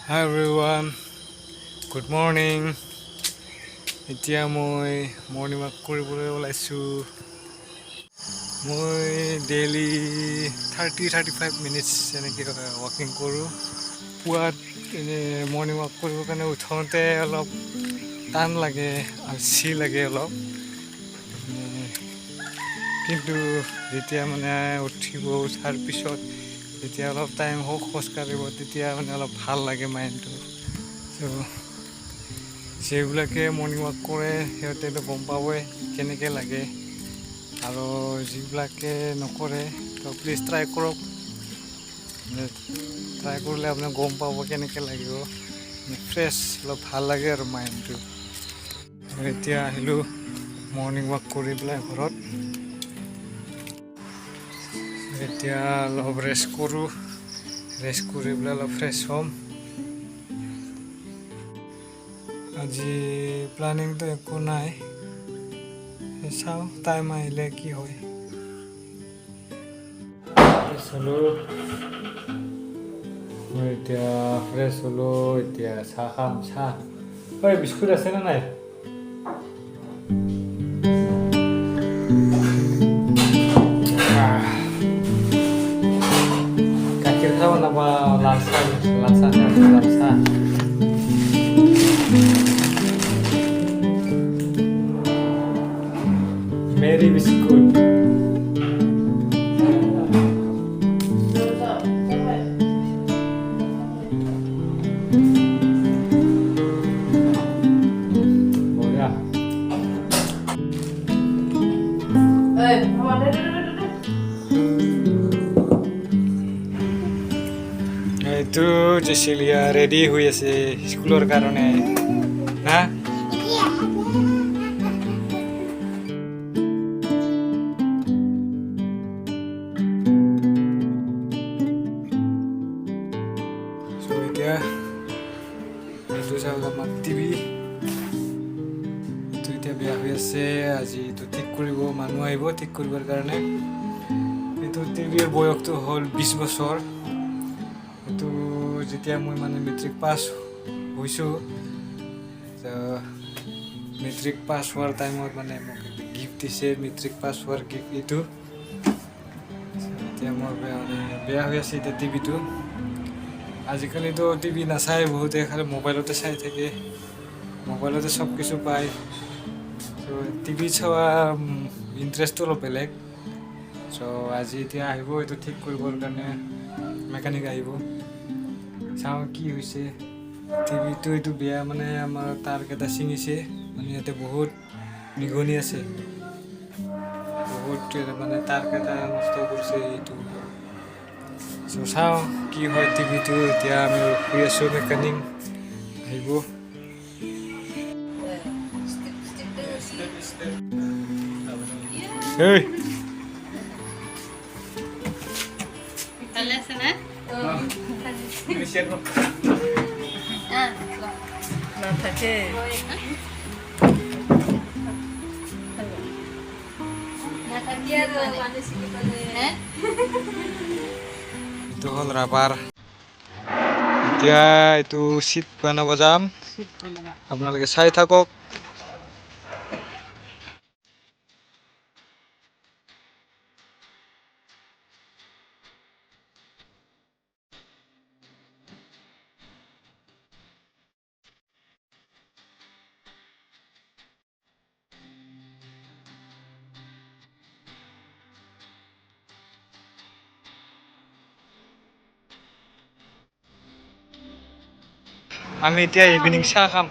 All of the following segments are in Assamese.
Hi everyone, good morning. এতিয়া মই মৰ্ণিং ৱাক কৰিবলৈ ওলাইছোঁ। মই ডেইলি 30-35 মিনিটছ এনেকৈ ৱাকিং কৰোঁ। পুৱাত মৰ্ণিং ৱাক কৰিবৰ কাৰণে উঠোঁতে অলপ টান লাগে, আলচি লাগে অলপ। কিন্তু যেতিয়া মানে উঠাৰ পিছত যেতিয়া অলপ টাইম খোজ কাঢ়িব তেতিয়া মানে অলপ ভাল লাগে মাইণ্ডটো। ত' যিবিলাকে মৰ্ণিং ৱাক কৰে সিহঁতেতো গম পাবই কেনেকৈ লাগে, আৰু যিবিলাকে নকৰে তো প্লিজ ট্ৰাই কৰক। ট্ৰাই কৰিলে আপুনি গম পাব কেনেকৈ লাগিব, ফ্ৰেছ অলপ ভাল লাগে আৰু মাইণ্ডটো। এতিয়া আহিলোঁ মৰ্ণিং ৱাক কৰি পেলাই ঘৰত। এতিয়া অলপ ৰেষ্ট কৰোঁ, ৰেষ্ট কৰি পেলাই অলপ ফ্ৰেছ হ'ম। আজি প্লানিংটো একো নাই, চাওঁ টাইম আহিলে কি হয়। মই এতিয়া ফ্ৰেছ হ'লোঁ, এতিয়া চাহ খাম। চাহ বিস্কুট আছেনে নাই? গাখীৰ খাব নাপাওঁ, লাল চাহ লাল চাহ। Marie biscuit. বঢ়িয়া। এইটো জেচিলিয়া ৰেডি হৈ আছে স্কুলৰ কাৰণে না। এতিয়া এইটো চাওক আমাৰ টিভি, এইটো এতিয়া বেয়া হৈ আছে। আজি এইটো ঠিক কৰিব মানুহ আহিব, ঠিক কৰিবৰ কাৰণে। এইটো টিভিৰ বয়সটো হ'ল 20 বছৰ। এইটো যেতিয়া মই মানে মেট্ৰিক পাছ হৈছোঁ, মেট্ৰিক পাছ হোৱাৰ টাইমত মানে মোক গিফ্ট দিছে, মেট্ৰিক পাছ হোৱাৰ গিফ্ট এইটো। এতিয়া মোৰ বেয়া হৈ আছে এতিয়া টিভিটো। আজিকালিতো টিভি নাচায় বহুতে, খালি মোবাইলতে চাই থাকে, মোবাইলতে চব কিছু পায়। চ' টিভি চোৱা ইণ্টাৰেষ্টটো অলপ বেলেগ। চ' আজি এতিয়া আহিব এইটো ঠিক কৰিবৰ কাৰণে, মেকানিক আহিব। চাওঁ কি হৈছে। টিভিটো এইটো বেয়া মানে আমাৰ তাৰকেইটা ছিঙিছে, মানে ইয়াতে বহুত নিগনি আছে, বহুত মানে তাৰকেইটা নষ্ট কৰিছে এইটো। চ' চাওঁ কি হয় টিভিটো। এতিয়া আমি ৰখি আছোঁ, মেকানিক আহিব। ভালে আছে না? নাথাকে। এইটো হ'ল ৰাবাৰ। এতিয়া এইটো চিট বনাব যাম, আপোনালোকে চাই থাকক। আমি এতিয়া ইভিনিং চাহ খাম।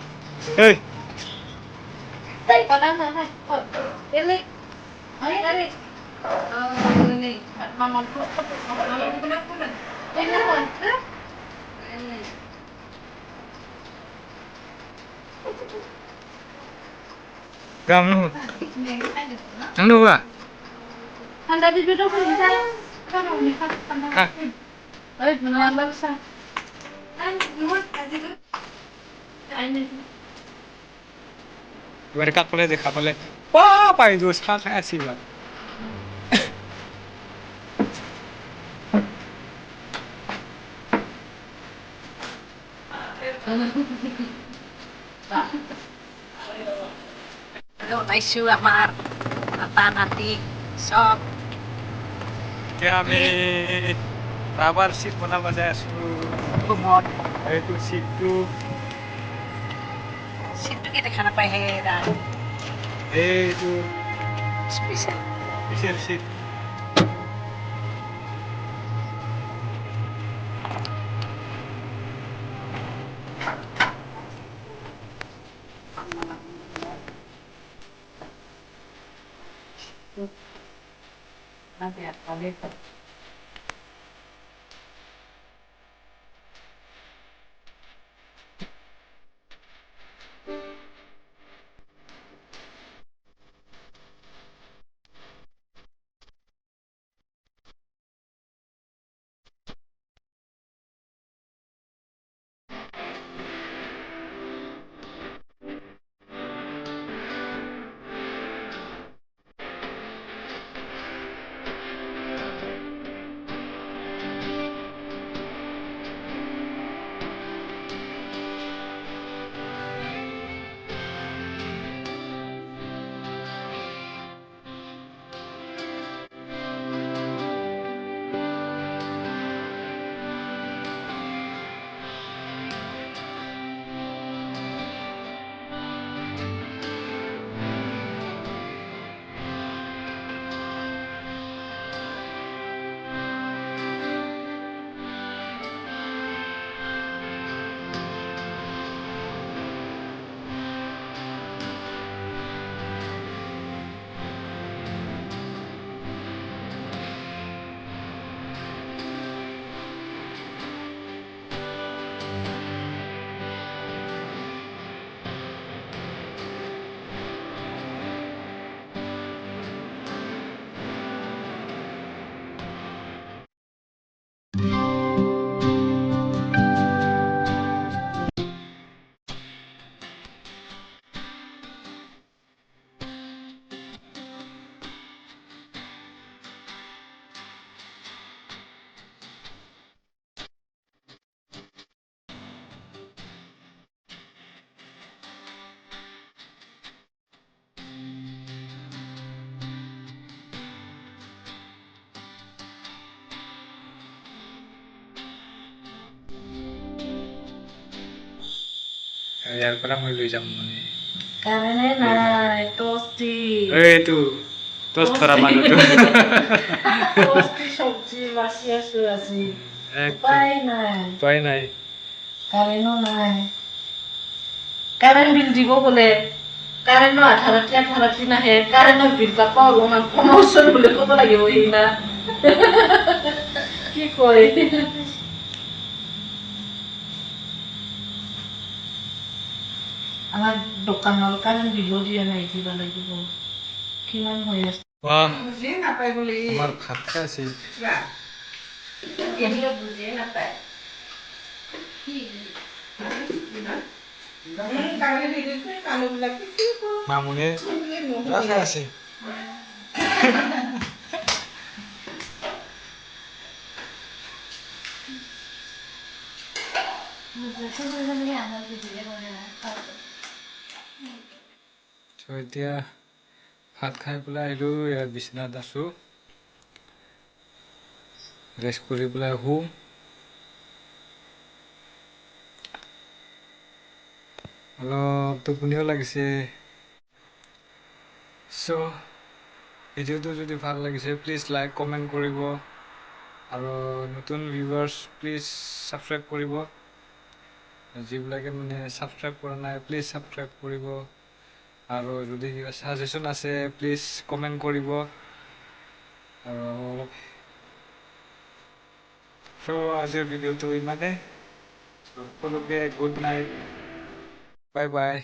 এবারে কাকলে দেখা পালে পাই দোষ খা খাই আসিব। বনাইছোঁ আমাৰ নাতা নাতি চব এতিয়া আমি ৰাবাৰ চিট বনাব যাই আছোঁ ৰুমত এইটো চিটটো চিটটোকে দেখা নাপায় হে এইটো স্পেচিয়েল পিছেৰ চিট ইয়াৰ পৰা মই লৈ যাম মানে কাৰেণ্টে নাই টষ্টি এইটো টষ্ট ধৰা মানুহটো টষ্টি চব্জি বাচি আছোঁ আজি উপায় নাই কাৰেণ্টো নাই কাৰেণ্ট বিল দিব বোলে কাৰেণ্টৰ আধা ৰাতি নাহে কাৰেণ্টৰ বিল পাবা অলপমান কমাওচোন বুলি ক'ব লাগিব সিদিনা কি কয় আমাৰ দোকানৰ কাৰেণ্ট দিব দিয়া নাই দিব লাগিব কিমান হৈ আছে বুজিয়ে নাপায় বুলি আমাৰ ভাত খাই আছে বুজিয়ে নাপায় মামুনে খাই আছে এতিয়া ভাত খাই পেলাই আহিলোঁ ইয়াৰ বিচনাত আছোঁ ৰেষ্ট কৰি পেলাই শুম অলপ টোপনিও লাগিছে চ' ভিডিঅ'টো যদি ভাল লাগিছে প্লিজ লাইক কমেণ্ট কৰিব আৰু নতুন ভিউৱাৰ্ছ প্লিজ ছাবস্ক্ৰাইব কৰিব যিবিলাকে মানে ছাবস্ক্ৰাইব কৰা নাই প্লিজ ছাবস্ক্ৰাইব কৰিব আৰু যদি কিবা ছাজেশ্যন আছে প্লিজ কমেণ্ট কৰিব আৰু চ' আজিৰ ভিডিঅ'টো ইমানে সকলোকে গুড নাইট বাই বাই